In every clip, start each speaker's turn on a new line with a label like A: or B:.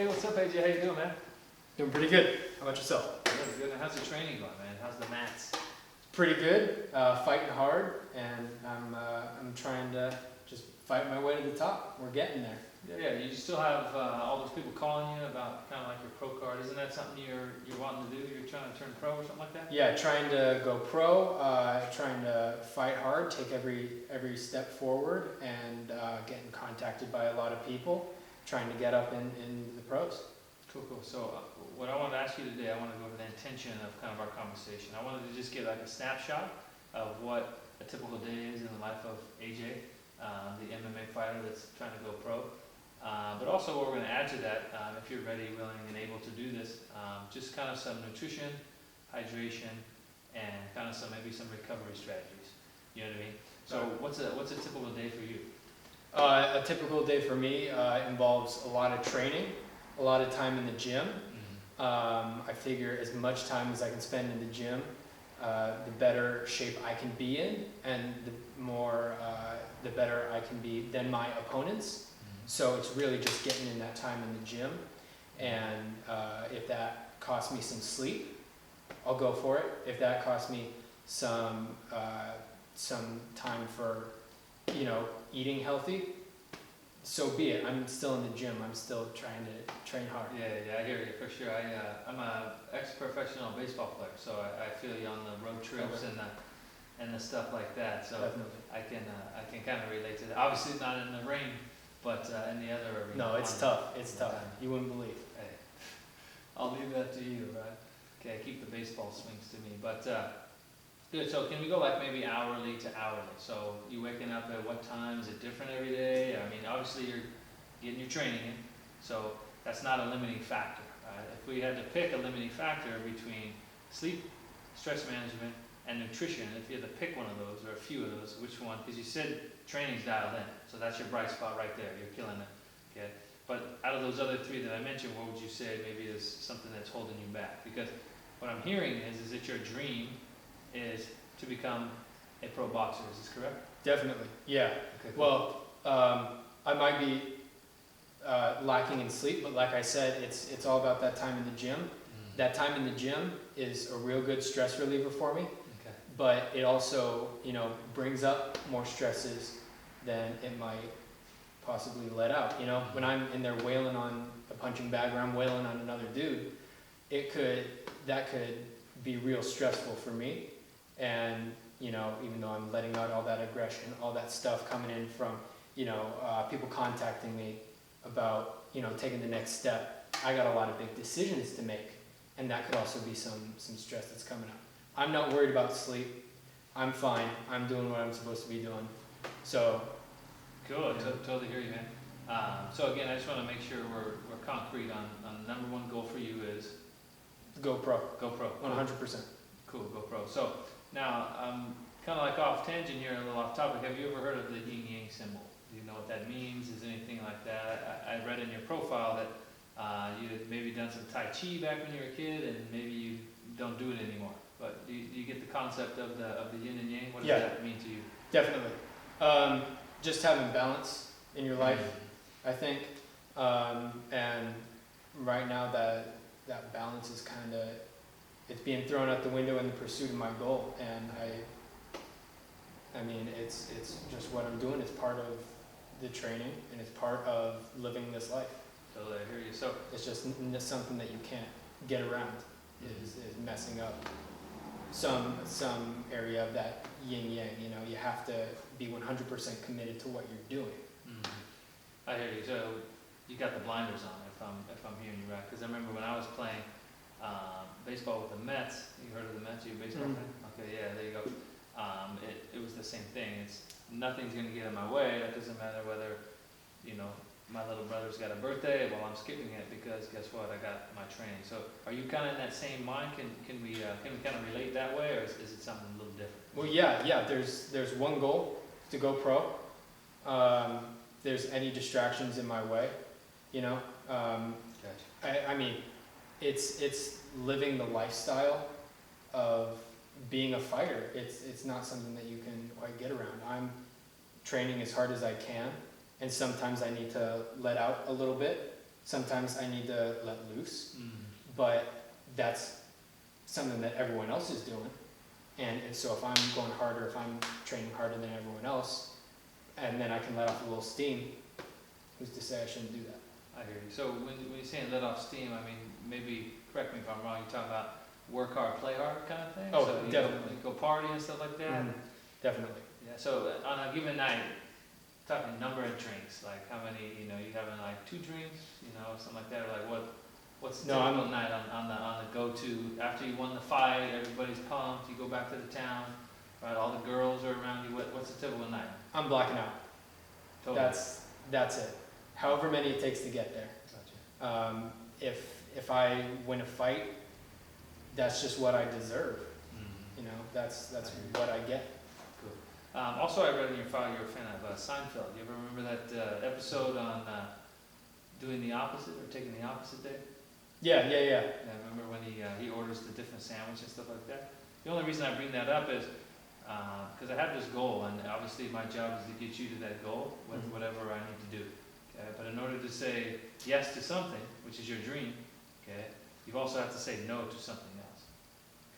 A: Hey, what's up, AJ? How you doing, man?
B: Doing pretty good. How about yourself?
A: Good, good. How's the training going, man? How's the mats?
B: Pretty good. Fighting hard, and I'm trying to just fight my way to the top. We're getting there.
A: Yeah, you still have all those people calling you about kind of like your pro card. Isn't that something you're wanting to do? You're trying to turn pro or something like that?
B: Yeah, trying to go pro. Trying to fight hard, take every step forward, and getting contacted by a lot of people. Trying to get up in the pros.
A: Cool, cool. So what I wanted to ask you today, I want to go over the intention of kind of our conversation. I wanted to just get like a snapshot of what a typical day is in the life of AJ, the MMA fighter that's trying to go pro. But also what we're going to add to that, if you're ready, willing, and able to do this, just kind of some nutrition, hydration, and kind of maybe some recovery strategies. You know what I mean? So what's a typical day for you?
B: A typical day for me involves a lot of training, a lot of time in the gym. I figure as much time as I can spend in the gym, the better shape I can be in, and the better I can be than my opponents. So it's really just getting in that time in the gym, and if that costs me some sleep, I'll go for it. If that costs me some time for, eating healthy, so be it. I'm still in the gym. I'm still trying to train hard.
A: Yeah, I hear you for sure. I'm a ex-professional baseball player, so I feel you on the road trips and the stuff like that. So
B: Definitely.
A: I can kind of relate to that. Obviously not in the ring, but in the other arena.
B: No, it's tough. It's tough. You wouldn't believe.
A: Hey, I'll leave that to you, right? Okay, keep the baseball swings to me. But good. So can we go like maybe hourly to hourly? So you waking up at what time? Is it different every day? I mean, obviously you're getting your training in, so that's not a limiting factor. Right? If we had to pick a limiting factor between sleep, stress management, and nutrition, if you had to pick one of those or a few of those, which one? Because you said training's dialed in, so that's your bright spot right there. You're killing it. Okay. But out of those other three that I mentioned, what would you say maybe is something that's holding you back? Because what I'm hearing is that your dream is to become a pro boxer. Is this correct?
B: Definitely. Yeah.
A: Okay, cool.
B: Well, I might be lacking in sleep, but like I said, it's all about that time in the gym. That time in the gym is a real good stress reliever for me,
A: Okay.
B: but it also, brings up more stresses than it might possibly let out. When I'm in there wailing on a punching bag or I'm wailing on another dude, that could be real stressful for me. And, even though I'm letting out all that aggression, all that stuff coming in from, people contacting me about, taking the next step, I got a lot of big decisions to make. And that could also be some stress that's coming up. I'm not worried about sleep. I'm fine. I'm doing what I'm supposed to be doing. So.
A: Cool.
B: Yeah.
A: Totally hear you, man. So again, I just want to make sure we're concrete on the number one goal for you is
B: Go pro.
A: go pro.
B: 100%.
A: Cool, go pro. So now, kind of like off tangent here, a little off topic. Have you ever heard of the yin yang symbol? Do you know what that means? Is anything like that? I read in your profile that you had maybe done some Tai Chi back when you were a kid, and maybe you don't do it anymore. But do you get the concept of the yin and yang? What does that mean to you?
B: Definitely. Just having balance in your life, I think. And right now that balance is it's being thrown out the window in the pursuit of my goal. And I mean, it's just what I'm doing. It's part of the training, and it's part of living this life.
A: Totally, I hear you. So
B: It's just something that you can't get around, is messing up some area of that yin yang. You have to be 100% committed to what you're doing.
A: I hear you. So you got the blinders on, if I'm hearing you right. Because I remember when I was playing baseball with the Mets. You heard of the Mets? You a baseball fan? Okay, yeah, there you go. It was the same thing. It's nothing's gonna get in my way. It doesn't matter whether, my little brother's got a birthday. Well, I'm skipping it because guess what? I got my training. So are you kind of in that same mind? Can we kind of relate that way, or is it something a little different?
B: Well, yeah. There's one goal to go pro. There's any distractions in my way,
A: Gotcha.
B: I mean, it's living the lifestyle of being a fighter. It's not something that you can quite get around. I'm training as hard as I can, and sometimes I need to let out a little bit Sometimes I need to let loose,
A: Mm.
B: but that's something that everyone else is doing. And so if I'm going harder, if I'm training harder than everyone else, and then I can let off a little steam, who's to say I shouldn't do that?
A: I hear you. So when you're saying let off steam, I mean, maybe, correct me if I'm wrong, you're talking about work hard, play hard kind of thing?
B: Oh,
A: So you
B: definitely.
A: go party and stuff like that?
B: Mhm. Definitely.
A: Yeah, so on a given night, talking number of drinks, like how many, you having like 2 drinks, something like that, or like what's the
B: No,
A: typical night on the go-to, after you won the fight, everybody's pumped, you go back to the town, right, all the girls are around you, what's a typical night?
B: I'm blacking out.
A: Totally.
B: That's it. However many it takes to get there.
A: Gotcha.
B: If I win a fight, that's just what I deserve.
A: Mhm.
B: That's what I get.
A: Also, I read in your file you're a fan of Seinfeld. You ever remember that episode on doing the opposite or taking the opposite day?
B: Yeah.
A: Yeah, I remember when he orders the different sandwich and stuff like that. The only reason I bring that up is because I have this goal, and obviously my job is to get you to that goal with
B: Mhm.
A: whatever I need to do. Okay? But in order to say yes to something, which is your dream, okay, you also have to say no to something else.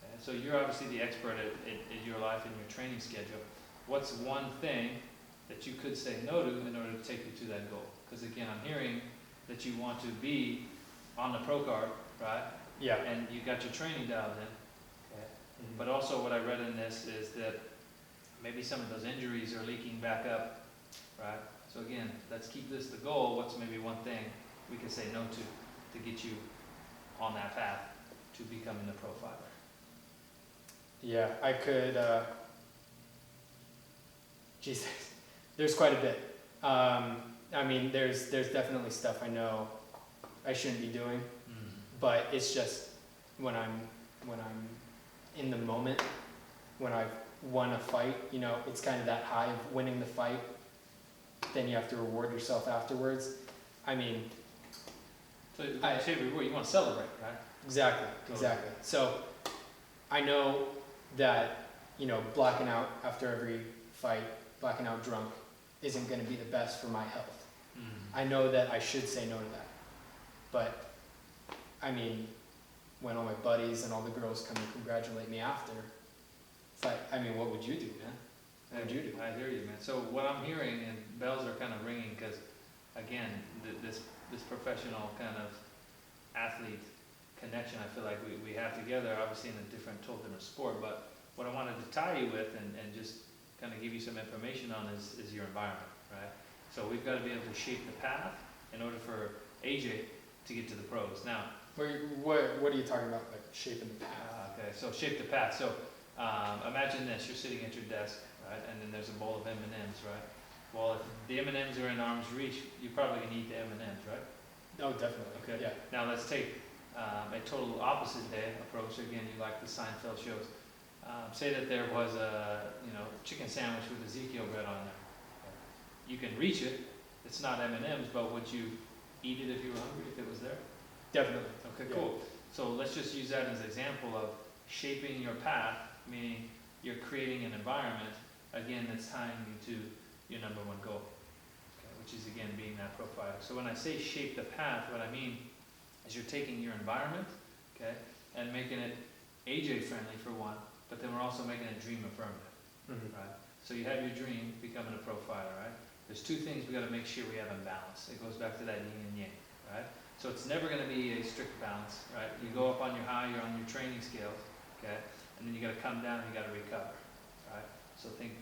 A: Okay? So you're obviously the expert at your life and your training schedule. What's one thing that you could say no to in order to take you to that goal? Because again, I'm hearing that you want to be on the pro card, right?
B: Yeah.
A: And you got your training dialed in. Okay.
B: Mhm.
A: But also what I read in this is that maybe some of those injuries are leaking back up, right? So again, let's keep this the goal. What's maybe one thing we can say no to get you on that path to becoming the pro fighter?
B: Yeah, I could. Geez, there's quite a bit. I mean, there's definitely stuff I know I shouldn't be doing, but it's just when I'm in the moment, when I've won a fight, it's kind of that high of winning the fight. Then you have to reward yourself afterwards. I mean,
A: So when you say reward, you want to celebrate, right?
B: exactly.
A: Totally.
B: So I know that blacking out after every fight, blacking out drunk, isn't going to be the best for my health. I know that I should say no to that. But, I mean, when all my buddies and all the girls come and congratulate me after, it's like, I mean, what would you do, man? What would you do?
A: I hear you, man. So what I'm hearing, and bells are kind of ringing, because again, this professional kind of athlete connection, I feel like we have together, obviously in a total different sport, but what I wanted to tie you with and just kind of give you some information on is your environment, right? So we've got to be able to shape the path in order for AJ to get to the pros. Now,
B: What are you talking about, like shaping the path?
A: okay, so shape the path. So imagine this, you're sitting at your desk, right, and then there's a bowl of M&Ms, right? Well, if the M&Ms are in arm's reach, you probably can eat the M&Ms, right?
B: Oh, definitely.
A: Okay.
B: Yeah.
A: Now let's take a total opposite day approach. Again, you like the Seinfeld shows. Say that there was a chicken sandwich with Ezekiel bread on there. You can reach it. It's not M&Ms, but would you eat it if you were hungry, if it was there?
B: Definitely.
A: Okay,
B: Yeah.
A: cool. So let's just use that as an example of shaping your path, meaning you're creating an environment, again, that's tying you to your number one goal, okay, which is, again, being that pro fighter. So when I say shape the path, what I mean is you're taking your environment, okay, and making it AJ friendly for one, but then we're also making it dream affirmative,
B: Mhm.
A: right? So you have your dream, becoming a pro fighter, right? There's 2 things we got to make sure we have in balance. It goes back to that yin and yang, right? So it's never going to be a strict balance, right? You go up on your high, you're on your training scales, okay? And then you got to come down, you got to recover, right? So think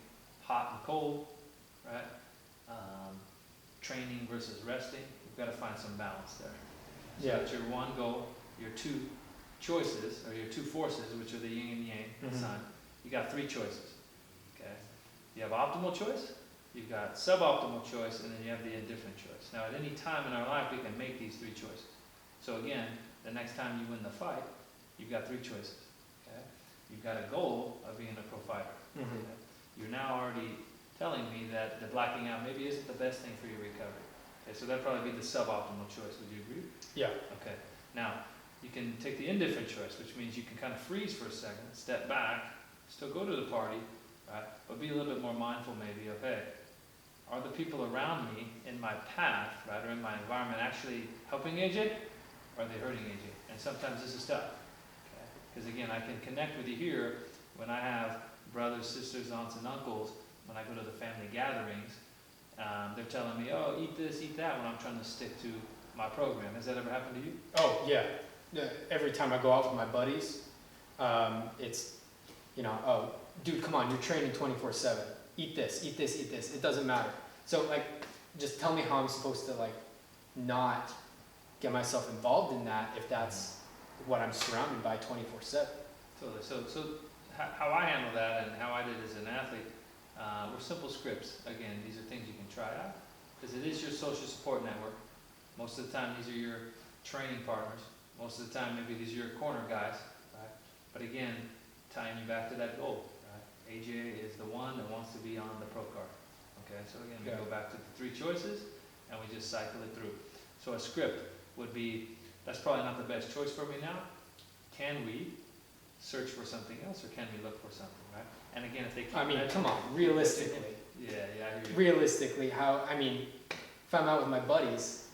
A: hot and cold, right? Training versus resting. We've got to find some balance there. So
B: Yeah.
A: that's your one goal, your 2 choices, or your 2 forces, which are the yin and yang, the
B: Mhm.
A: sun. You got 3 choices, okay? You have optimal choice, you've got suboptimal choice, and then you have the indifferent choice. Now, at any time in our life, we can make these 3 choices. So again, the next time you win the fight, you've got 3 choices, okay? You've got a goal of being a pro fighter.
B: Mhm.
A: Okay? You're now already telling me that the blacking out maybe isn't the best thing for your recovery. Okay, so that'd probably be the suboptimal choice. Would you agree?
B: Yeah.
A: Okay. Now, you can take the indifferent choice, which means you can kind of freeze for a second, step back, still go to the party, right? But be a little bit more mindful maybe of, hey, are the people around me in my path, right, or in my environment actually helping AJ, or are they hurting AJ? And sometimes this is tough, okay? Because again, I can connect with you here when I have brothers, sisters, aunts, and uncles, when I go to the family gatherings, they're telling me, oh, eat this, eat that, when I'm trying to stick to my program. Has that ever happened to you?
B: Oh, yeah. Yeah, every time I go out with my buddies, it's, you know, oh, dude, come on, you're training 24/7. Eat this, eat this, eat this. It doesn't matter. So, like, just tell me how I'm supposed to, like, not get myself involved in that if that's what I'm surrounded by 24/7.
A: Totally. So how I handle that and how I did as an athlete, were simple scripts. Again, these are things you can try out because it is your social support network. Most of the time, these are your training partners. Most of the time, maybe these are your corner guys, right? But again, tying you back to that goal, right? AJ is the one that wants to be on the pro card. Okay, so again, we
B: Yeah.
A: go back to the 3 choices and we just cycle it through. So a script would be, that's probably not the best choice for me now. Can we search for something else or can we look for something, right? And again, if they keep
B: I mean,
A: that-
B: come on, realistically.
A: Yeah, I hear you.
B: Realistically, if I'm out with my buddies,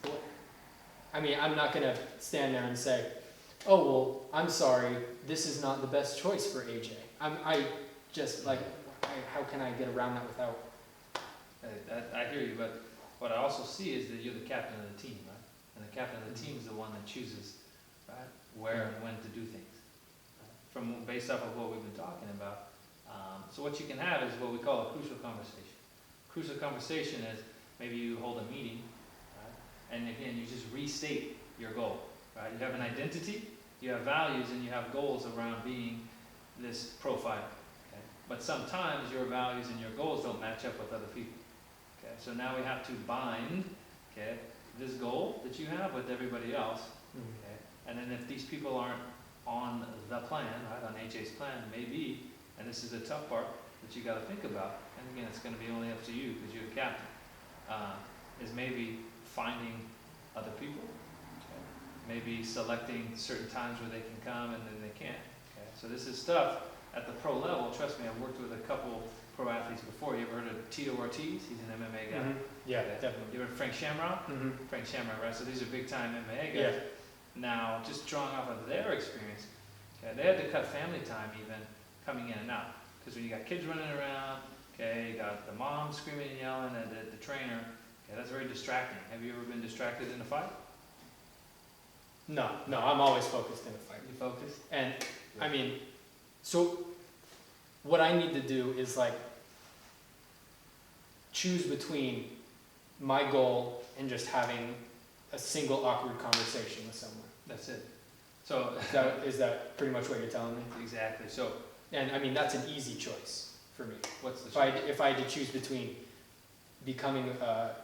B: I'm not gonna stand there and say, oh, well, I'm sorry, this is not the best choice for AJ. How can I get around that without?
A: I hear you, but what I also see is that you're the captain of the team, right? And the captain of the team is the one that chooses, right, where and when to do things, right? Based off of what we've been talking about. So what you can have is what we call a crucial conversation. Crucial conversation is maybe you hold a meeting, right? And again, you just restate your goal, right? You have an identity, you have values, and you have goals around being this profiler. Okay? But sometimes your values and your goals don't match up with other people. Okay? So now we have to bind, okay, this goal that you have with everybody else. Okay? And then if these people aren't on the plan, right, on AJ's plan, maybe, and this is the tough part that you got to think about, and again, it's going to be only up to you because you're the captain, is maybe finding other people, okay? Maybe selecting certain times where they can come and then they can't. Okay? So this is stuff at the pro level. Trust me, I've worked with a couple pro athletes before. You ever heard of Tito Ortiz? He's an MMA guy.
B: Yeah,
A: Okay.
B: definitely.
A: You ever heard of Frank Shamrock? Frank Shamrock, right? So these are big time MMA guys.
B: Yeah.
A: Now, just drawing off of their experience, okay, they had to cut family time even coming in and out. Because when you got kids running around, okay, you got the mom screaming and yelling at the trainer, okay, that's very distracting. Have you ever been distracted in a fight?
B: No, I'm always focused in a fight.
A: You focused?
B: And so what I need to do is like choose between my goal and just having a single awkward conversation with someone.
A: That's it. So
B: Is that pretty much what you're telling me?
A: exactly. So
B: And that's an easy choice for me.
A: what's the
B: If I had to choose between becoming a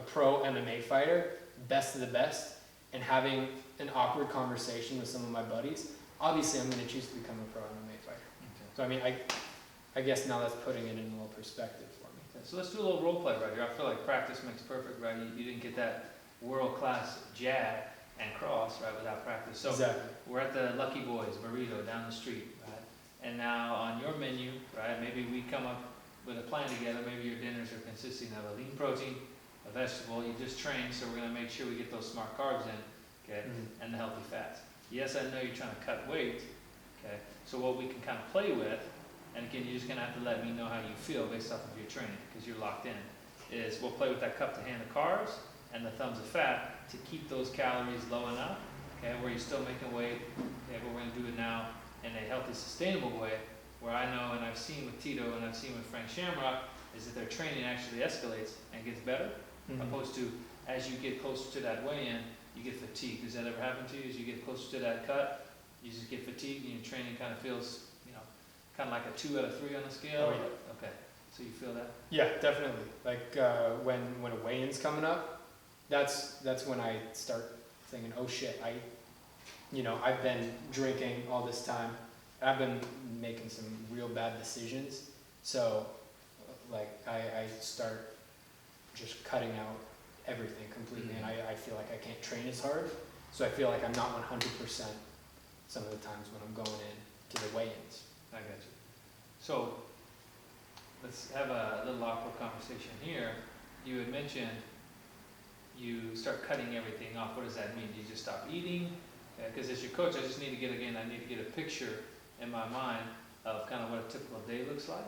B: pro MMA fighter, best of the best, and having an awkward conversation with some of my buddies, obviously I'm going to choose to become a pro MMA fighter.
A: Okay.
B: So I guess now that's putting it in a little perspective for me.
A: Okay, so let's do a little role play right here. I feel like practice makes perfect, right? You didn't get that world-class jab and cross, right, without practice. So
B: Exactly.
A: we're at the Lucky Boys burrito down the street, right? And now on your menu, right, maybe we come up with a plan together. Maybe your dinners are consisting of a lean protein, a vegetable. You just trained, so we're going to make sure we get those smart carbs in, okay, and the healthy fats. Yes, I know you're trying to cut weight, okay? So what we can kind of play with, and again, you're just going to have to let me know how you feel based off of your training, because you're locked in, is we'll play with that cup to hand of carbs and the thumbs of fat to keep those calories low enough, okay, where you're still making weight, okay, but we're going to do it now in a healthy, sustainable way, where I know, and I've seen with Tito and I've seen with Frank Shamrock, is that their training actually escalates and gets better, opposed to as you get closer to that weigh-in, you get fatigued. Does that ever happen to you? As you get closer to that cut, you just get fatigued and your training kind of feels, kind of like a 2 out of 3 on the scale?
B: Oh, yeah.
A: Okay, so you feel that?
B: Yeah, definitely. Like when a weigh-in's coming up, that's when I start thinking, oh shit, I've been drinking all this time. I've been making some real bad decisions. So like I start just cutting out everything completely, and I feel like I can't train as hard. So I feel like I'm not 100% some of the times when I'm going in to the weigh-ins.
A: I got you. So let's have a little awkward conversation here. you had mentioned you start cutting everything off. What does that mean? Do you just stop eating? Because as your coach, I just need to get, again, I need to get a picture in my mind of kind of what a typical day looks like.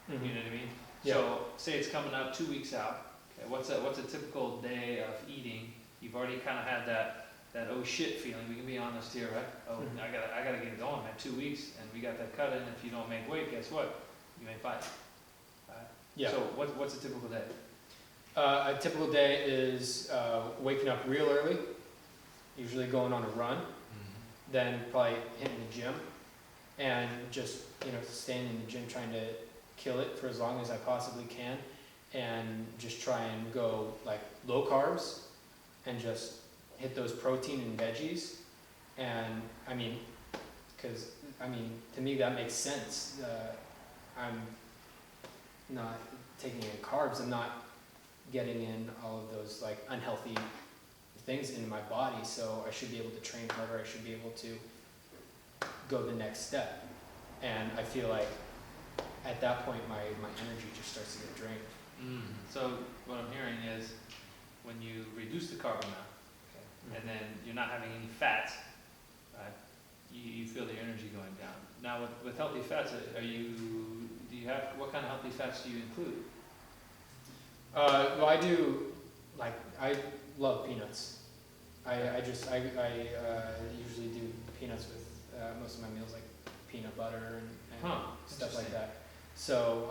A: You know what I mean?
B: Yeah.
A: So say it's coming up 2 weeks out. Okay, what's a typical day of eating? You've already kind of had that oh shit feeling. We can be honest here, right? Oh,
B: Mhm.
A: I gotta get it going, man. 2 weeks, and we got that cut in. If you don't make weight, guess what? You may fight.
B: Yeah.
A: So what's a typical day?
B: A typical day is waking up real early, usually going on a run, then probably hitting the gym, and just staying in the gym trying to kill it for as long as I possibly can, and just try and go like low carbs, and just hit those protein and veggies, and because to me that makes sense. I'm not taking in carbs. I'm not getting in all of those like unhealthy things into my body, so I should be able to train harder. I should be able to go the next step, and I feel like at that point my energy just starts to get drained.
A: So what I'm hearing is when you reduce the carb amount, and then you're not having any fats, right? You feel the energy going down. Now with healthy fats, what kind of healthy fats do you include?
B: Well, I do, like, I love peanuts. I usually do peanuts with most of my meals, like peanut butter and stuff like that. So,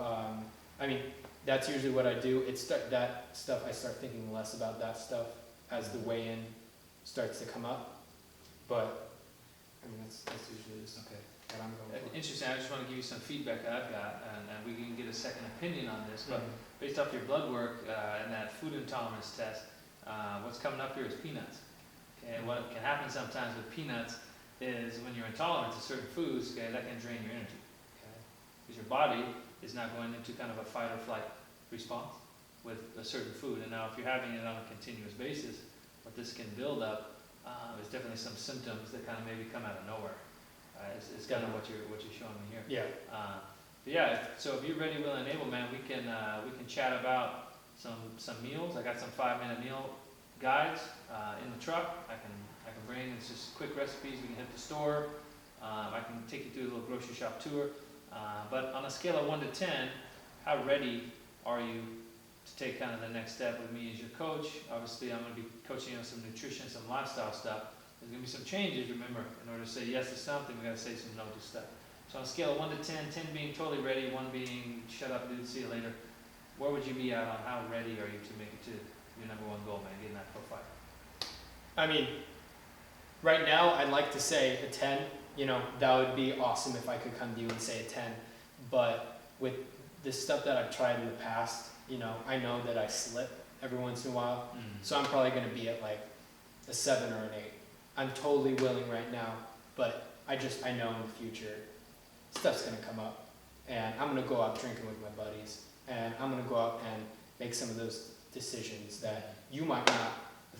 B: that's usually what I do. That stuff, I start thinking less about that stuff as the weigh-in starts to come up. But, that's usually just
A: Okay.
B: what I'm going for.
A: Interesting. I just want to give you some feedback that I've got, and we can get a second opinion on this. But
B: Mhm.
A: based off your blood work and that food intolerance test, what's coming up here is peanuts. Okay, and what can happen sometimes with peanuts is when you're intolerant to certain foods, okay, that can drain your energy. Okay, because your body is not going into kind of a fight or flight response with a certain food. And now, if you're having it on a continuous basis, what this can build up is definitely some symptoms that kind of maybe come out of nowhere. It's kind of what you're showing me here.
B: Yeah.
A: But yeah, so if you're ready, willing, and able, man, we can chat about some meals. I got some 5-minute meal guides in the truck. I can bring. It's just quick recipes. We can hit the store. I can take you through a little grocery shop tour. But on a scale of 1 to 10, how ready are you to take kind of the next step with me as your coach? Obviously, I'm going to be coaching you on some nutrition, some lifestyle stuff. There's going to be some changes. Remember, in order to say yes to something, we got to say some no to stuff. So on a scale of 1 to 10, 10 being totally ready, 1 being shut up, dude, see you later, where would you be at on how ready are you to make it to your number 1 goal, man, getting that profile?
B: Right now, I'd like to say a 10. That would be awesome if I could come to you and say a 10. But with the stuff that I've tried in the past, I know that I slip every once in a while. So I'm probably going to be at like a 7 or an 8. I'm totally willing right now, but I know in the future stuff's going to come up. And I'm going to go out drinking with my buddies. And I'm going to go out and make some of those decisions that you might not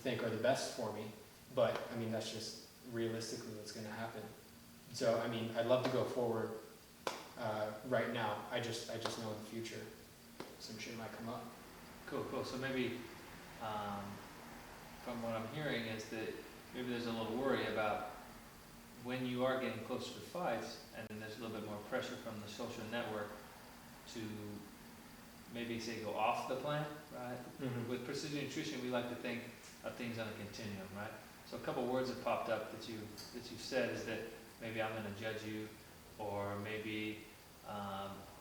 B: think are the best for me. But, that's just realistically what's going to happen. So, I'd love to go forward right now. I just know in the future some shit might come up.
A: Cool. So maybe, from what I'm hearing, is that maybe there's a little worry about when you are getting closer to fights, and then there's a little bit more pressure from the social network to maybe say go off the plan, right?
B: Mm-hmm.
A: With precision nutrition, we like to think of things on a continuum, right? So a couple words have popped up that you've said is that maybe I'm going to judge you, or maybe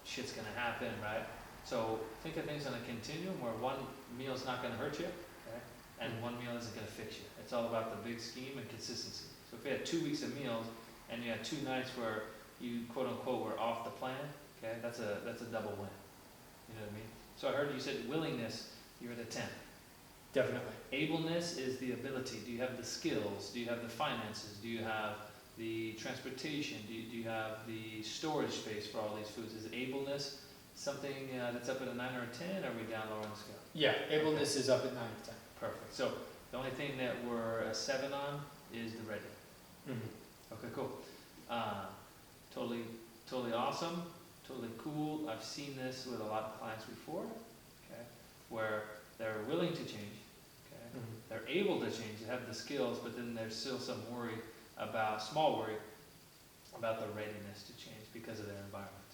A: shit's going to happen, right? So think of things on a continuum where one meal is not going to hurt you, okay? And one meal isn't going to fix you. It's all about the big scheme and consistency. So if you had 2 weeks of meals and you had 2 nights where you quote unquote were off the plan, okay, that's a double win. You know what I mean? So I heard you said willingness, you're at a 10.
B: Definitely.
A: Ableness is the ability. Do you have the skills? Do you have the finances? Do you have the transportation? Do you have the storage space for all these foods? Is ableness something that's up at a 9 or a 10, or are we down lower on the scale?
B: Yeah, ableness is up at 9 to 10.
A: Perfect. So the only thing that we're a 7 on is the ready.
B: Mm-hmm.
A: Okay, cool. Totally awesome, totally cool. I've seen this with a lot of clients before, okay, where they're willing to change, okay?
B: Mhm.
A: They're able to change, they have the skills, but then there's still some worry about, small worry, about the readiness to change because of their environment,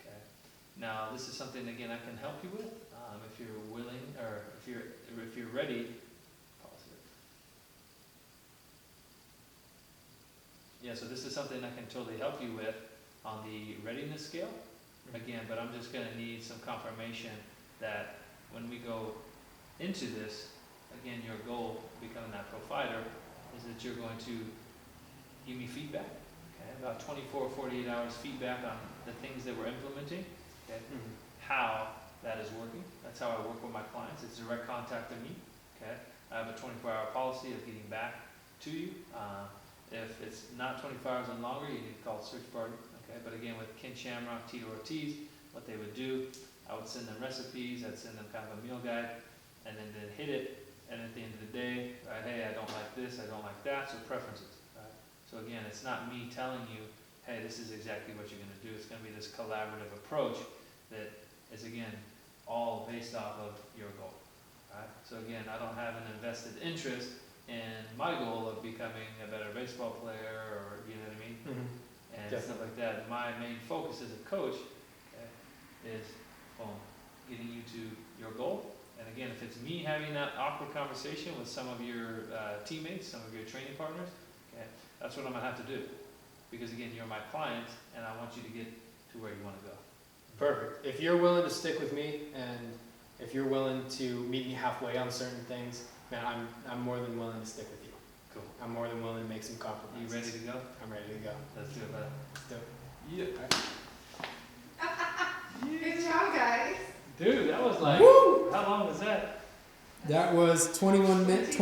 A: okay? Now, this is something, again, I can help you with, if you're willing, or if you're ready. Pause it. Yeah, so this is something I can totally help you with on the readiness scale, again, but I'm just gonna need some confirmation that when we go into this, again, your goal, becoming that pro fighter, is that you're going to give me feedback, okay, about 24, 48 hours feedback on the things that we're implementing, okay,
B: Mhm.
A: how that is working. That's how I work with my clients. It's direct contact to me, okay? I have a 24-hour policy of getting back to you. If it's not 24 hours and longer, you need to call the search party, okay? But again, with Ken Shamrock, Tito Ortiz, what they would do, I would send them recipes, I'd send them kind of a meal guide, and then they'd hit it, and at the end of the day, hey, I don't like this, I don't like that, so preferences, right? So again, it's not me telling you, hey, this is exactly what you're gonna do. It's gonna be this collaborative approach that is, again, all based off of your goal, right? So again, I don't have an invested interest in my goal of becoming a better baseball player, or, you know what I mean?
B: Mhm.
A: And
B: Definitely.
A: stuff like that. My main focus as a coach, okay, is, boom, getting you to your goal. And again, if it's me having that awkward conversation with some of your teammates, some of your training partners, okay, that's what I'm gonna have to do. Because again, you're my client, and I want you to get to where you wanna go.
B: Perfect. If you're willing to stick with me, and if you're willing to meet me halfway on certain things, man, I'm more than willing to stick with you.
A: Cool.
B: I'm more than willing to make some
A: You
B: compromises.
A: ready to go?
B: I'm ready to go.
A: Let's do it, bud.
B: Let's do it.
A: Yeah.
C: Good job, guys.
A: Dude, that was like,
B: Woo!
A: how long was that?
D: That was 21 minutes.